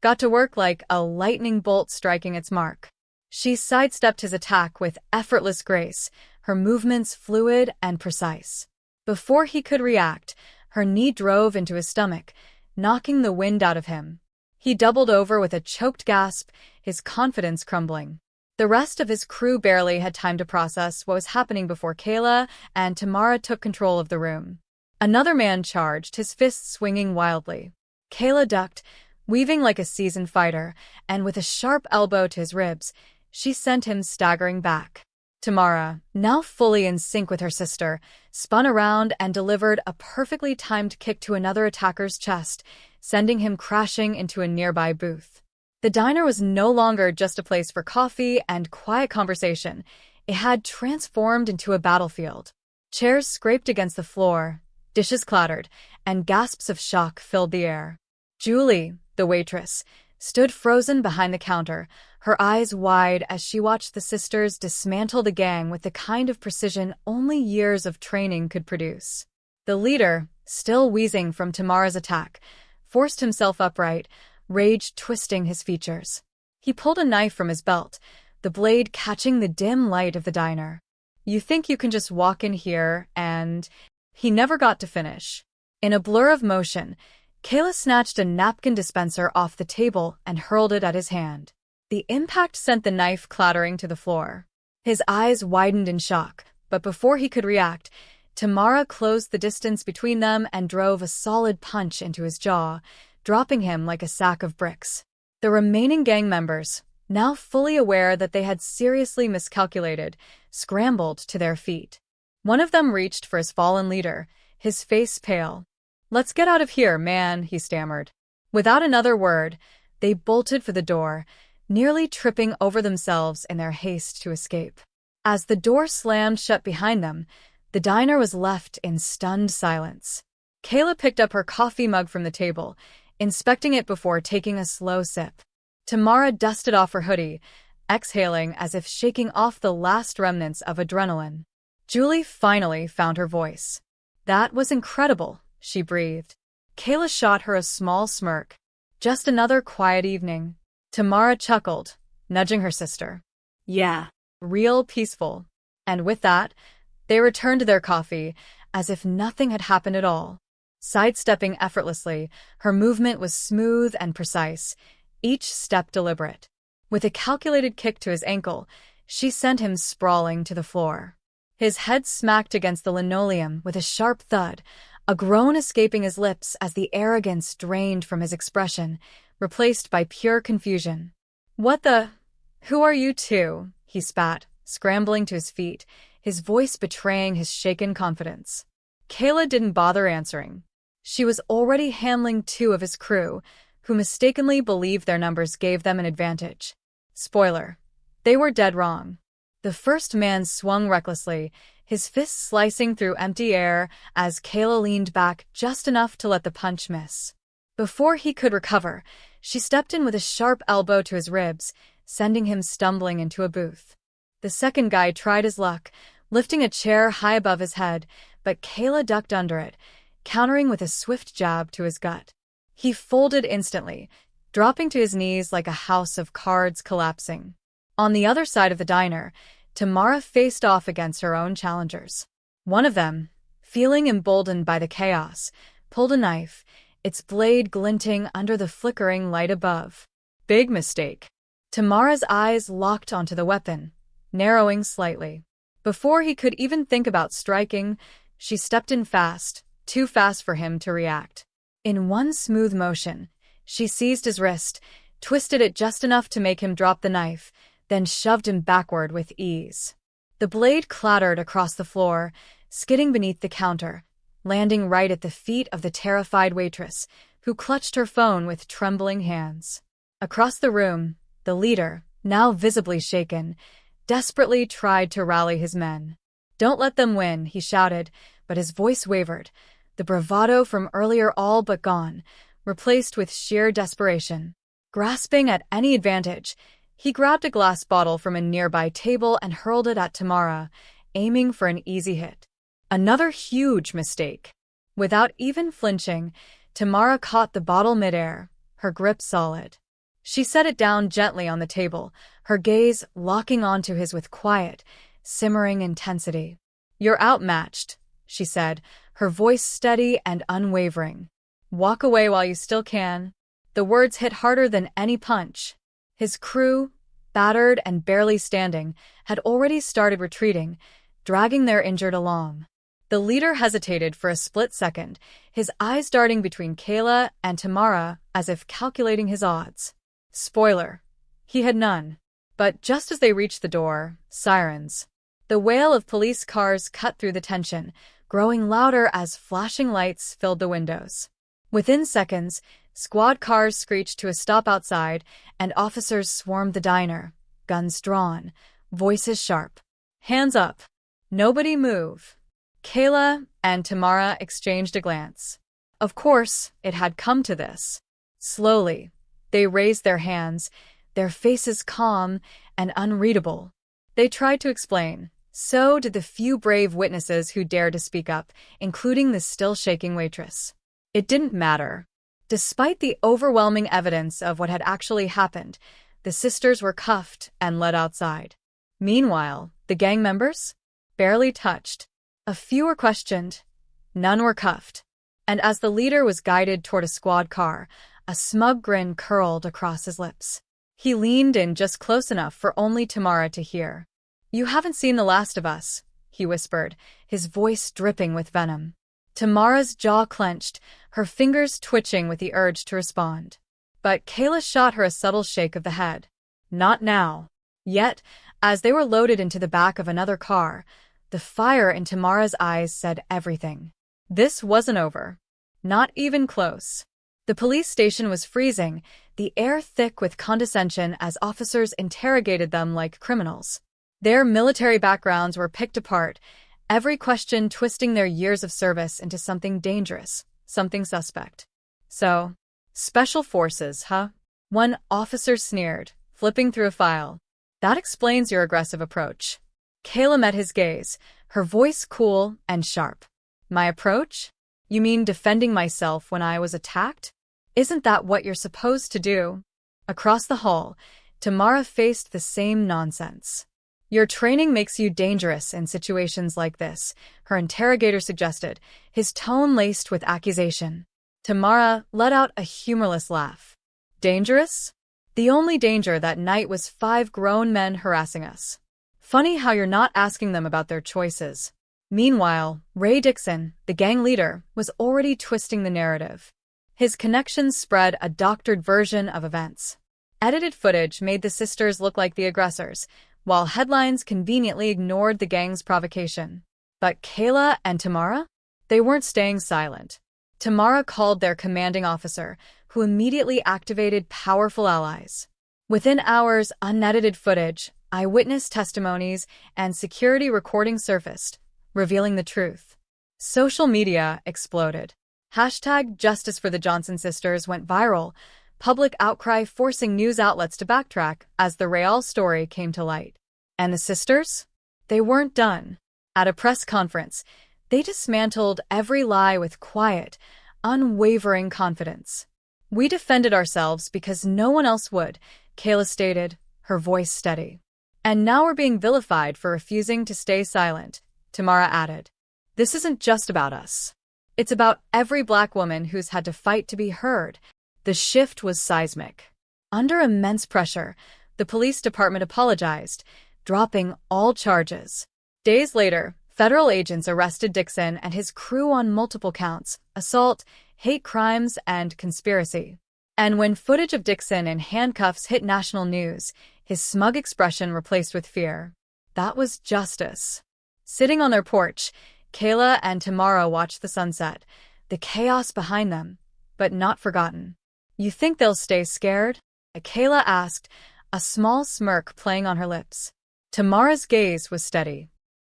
got to work like a lightning bolt striking its mark. She sidestepped his attack with effortless grace, her movements fluid and precise. Before he could react, her knee drove into his stomach, knocking the wind out of him. He doubled over with a choked gasp, his confidence crumbling. The rest of his crew barely had time to process what was happening before Kayla and Tamara took control of the room. Another man charged, his fists swinging wildly. Kayla ducked, weaving like a seasoned fighter, and with a sharp elbow to his ribs, she sent him staggering back. Tamara, now fully in sync with her sister, spun around and delivered a perfectly timed kick to another attacker's chest, sending him crashing into a nearby booth. The diner was no longer just a place for coffee and quiet conversation. It had transformed into a battlefield. Chairs scraped against the floor, dishes clattered, and gasps of shock filled the air. Julie, the waitress, stood frozen behind the counter, her eyes wide as she watched the sisters dismantle the gang with the kind of precision only years of training could produce. The leader, still wheezing from Tamara's attack, forced himself upright, rage twisting his features. He pulled a knife from his belt, the blade catching the dim light of the diner. "You think you can just walk in here and—" He never got to finish. In a blur of motion, Kayla snatched a napkin dispenser off the table and hurled it at his hand. The impact sent the knife clattering to the floor. His eyes widened in shock, but before he could react, Tamara closed the distance between them and drove a solid punch into his jaw, dropping him like a sack of bricks. The remaining gang members, now fully aware that they had seriously miscalculated, scrambled to their feet. One of them reached for his fallen leader, his face pale. "Let's get out of here, man," he stammered. Without another word, they bolted for the door, nearly tripping over themselves in their haste to escape. As the door slammed shut behind them, the diner was left in stunned silence. Kayla picked up her coffee mug from the table, inspecting it before taking a slow sip. Tamara dusted off her hoodie, exhaling as if shaking off the last remnants of adrenaline. Julie finally found her voice. "That was incredible," she breathed. Kayla shot her a small smirk. "Just another quiet evening." Tamara chuckled, nudging her sister. "Yeah, real peaceful." And with that, they returned to their coffee, as if nothing had happened at all. Sidestepping effortlessly, her movement was smooth and precise, each step deliberate. With a calculated kick to his ankle, she sent him sprawling to the floor. His head smacked against the linoleum with a sharp thud, a groan escaping his lips as the arrogance drained from his expression, replaced by pure confusion. "What the— Who are you two?" he spat, scrambling to his feet, his voice betraying his shaken confidence. Kayla didn't bother answering. She was already handling two of his crew, who mistakenly believed their numbers gave them an advantage. Spoiler: they were dead wrong. The first man swung recklessly, his fists slicing through empty air as Kayla leaned back just enough to let the punch miss. Before he could recover, she stepped in with a sharp elbow to his ribs, sending him stumbling into a booth. The second guy tried his luck, lifting a chair high above his head, but Kayla ducked under it, countering with a swift jab to his gut. He folded instantly, dropping to his knees like a house of cards collapsing. On the other side of the diner, Tamara faced off against her own challengers. One of them, feeling emboldened by the chaos, pulled a knife, its blade glinting under the flickering light above. Big mistake. Tamara's eyes locked onto the weapon, narrowing slightly. Before he could even think about striking, she stepped in fast, too fast for him to react. In one smooth motion, she seized his wrist, twisted it just enough to make him drop the knife, then shoved him backward with ease. The blade clattered across the floor, skidding beneath the counter, landing right at the feet of the terrified waitress, who clutched her phone with trembling hands. Across the room, the leader, now visibly shaken, desperately tried to rally his men. "Don't let them win," he shouted, but his voice wavered, the bravado from earlier all but gone, replaced with sheer desperation. Grasping at any advantage, he grabbed a glass bottle from a nearby table and hurled it at Tamara, aiming for an easy hit. Another huge mistake. Without even flinching, Tamara caught the bottle midair, her grip solid. She set it down gently on the table, her gaze locking onto his with quiet, simmering intensity. "You're outmatched," she said, her voice steady and unwavering. "Walk away while you still can." The words hit harder than any punch. His crew, battered and barely standing, had already started retreating, dragging their injured along. The leader hesitated for a split second, his eyes darting between Kayla and Tamara as if calculating his odds. Spoiler: he had none. But just as they reached the door, sirens. The wail of police cars cut through the tension, growing louder as flashing lights filled the windows. Within seconds, squad cars screeched to a stop outside, and officers swarmed the diner, guns drawn, voices sharp. "Hands up. Nobody move." Kayla and Tamara exchanged a glance. Of course, it had come to this. Slowly, they raised their hands, their faces calm and unreadable. They tried to explain. So did the few brave witnesses who dared to speak up, including the still-shaking waitress. It didn't matter. Despite the overwhelming evidence of what had actually happened, the sisters were cuffed and led outside. Meanwhile, the gang members? Barely touched. A few were questioned. None were cuffed. And as the leader was guided toward a squad car, a smug grin curled across his lips. He leaned in just close enough for only Tamara to hear. "You haven't seen the last of us," he whispered, his voice dripping with venom. Tamara's jaw clenched, her fingers twitching with the urge to respond. But Kayla shot her a subtle shake of the head. Not now. Yet, as they were loaded into the back of another car, the fire in Tamara's eyes said everything. This wasn't over. Not even close. The police station was freezing, the air thick with condescension as officers interrogated them like criminals. Their military backgrounds were picked apart, every question twisting their years of service into something dangerous, something suspect. "So, special forces, huh?" One officer sneered, flipping through a file. "That explains your aggressive approach." Kayla met his gaze, her voice cool and sharp. "My approach? You mean defending myself when I was attacked? Isn't that what you're supposed to do?" Across the hall, Tamara faced the same nonsense. "Your training makes you dangerous in situations like this," her interrogator suggested, his tone laced with accusation. Tamara let out a humorless laugh. "Dangerous? The only danger that night was 5 grown men harassing us. Funny how you're not asking them about their choices." Meanwhile, Ray Dixon, the gang leader, was already twisting the narrative. His connections spread a doctored version of events. Edited footage made the sisters look like the aggressors, while headlines conveniently ignored the gang's provocation. But Kayla and Tamara? They weren't staying silent. Tamara called their commanding officer, who immediately activated powerful allies. Within hours, unedited footage, eyewitness testimonies, and security recording surfaced, revealing the truth. Social media exploded. #Justice for the Johnson sisters went viral, public outcry forcing news outlets to backtrack as the Real story came to light. And the sisters? They weren't done. At a press conference, they dismantled every lie with quiet, unwavering confidence. "We defended ourselves because no one else would," Kayla stated, her voice steady. "And now we're being vilified for refusing to stay silent," Tamara added. "This isn't just about us. It's about every Black woman who's had to fight to be heard." The shift was seismic. Under immense pressure, the police department apologized, dropping all charges. Days later, federal agents arrested Dixon and his crew on multiple counts: assault, hate crimes, and conspiracy. And when footage of Dixon in handcuffs hit national news, his smug expression replaced with fear. That was justice. Sitting on their porch, Kayla and Tamara watched the sunset, the chaos behind them, but not forgotten. "You think they'll stay scared?" Kayla asked, a small smirk playing on her lips. Tamara's gaze was steady.